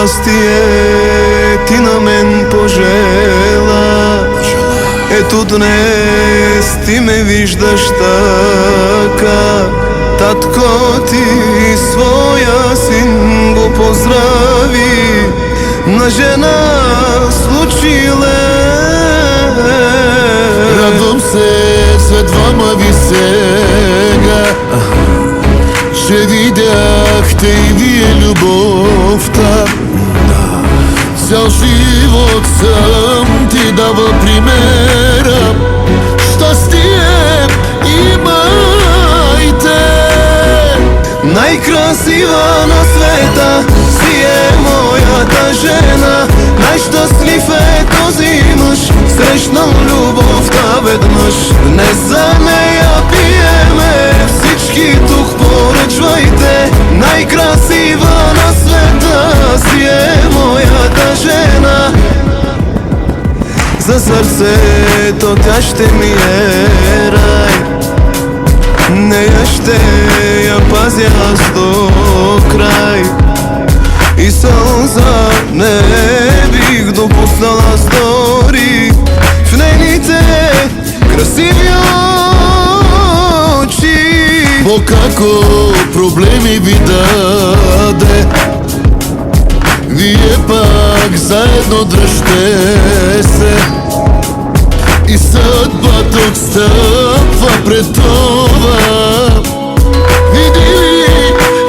щастие ти на мен пожела. Ето днес ти ме виждаш така. Татко ти своя син го поздрави, на жена случиле. Радвам се след двама ви сега, че видяхте и вие любовта. Цял живот съм ти дава примера. Щастие имайте. Най-красива на света си е моята жена. Най-щастлив е този мъж, срещнал любовта веднъж. Днес за нея пиеме, всички тук поръчвайте. Най-красива на света си е моята жена. За сърцето тя ще ми е рай, нея ще я пазя аз до край. И сълза не бих допуснал аз дори в нейните красиви очи. Бог ако проблеми ви даде, вие пак заедно дръжте се. И съдбата отстъпва пред това. Види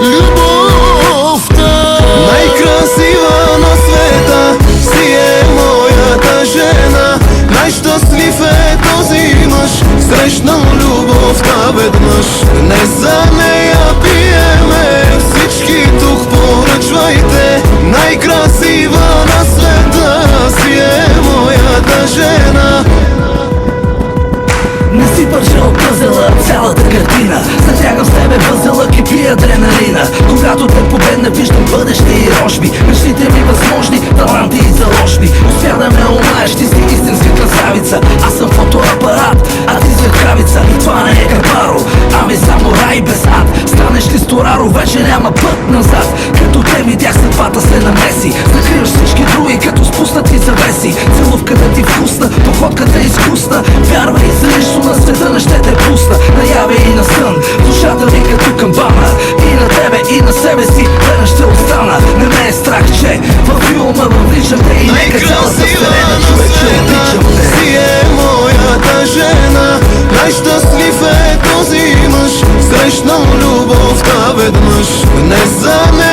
любовта. Най-красива на света си е моята жена. Най-щастлив е този мъж, срещнал любовта веднъж. Днес за нея пиеме, всички тук поръчвайте. Най-красива на света си е моята жена. Не си пържал пъзела цялата картина. Затягам с тебе пъзела, кипи адреналина. Когато те победна, виждам бъдеще и рожби. Мечтите ми възможни, таланти и заложби. Успя да ме умаеш, ти си истинска красавица. Аз съм фотоапарат, а ти светкавица. Това не е Карпаро, ами само рай без ад. Станеш ли стораро, вече няма път назад. Като те видях, съдбата се намеси. Закриваш всички други, като спуснати завеси. Целувката ти вкусна, походката изкусна. Вярвай, за нищо на света не ще те пусна. Наяве и на сън, душата ми като камбана. И на тебе, и на себе си, веднъж ще остана. Не ме е страх, че във филма въвличам те. И нека цялата вселена чуе, че обичам те. Си е моята жена. Най-щастлив е този мъж, срещнал любовта веднъж. Днес за нея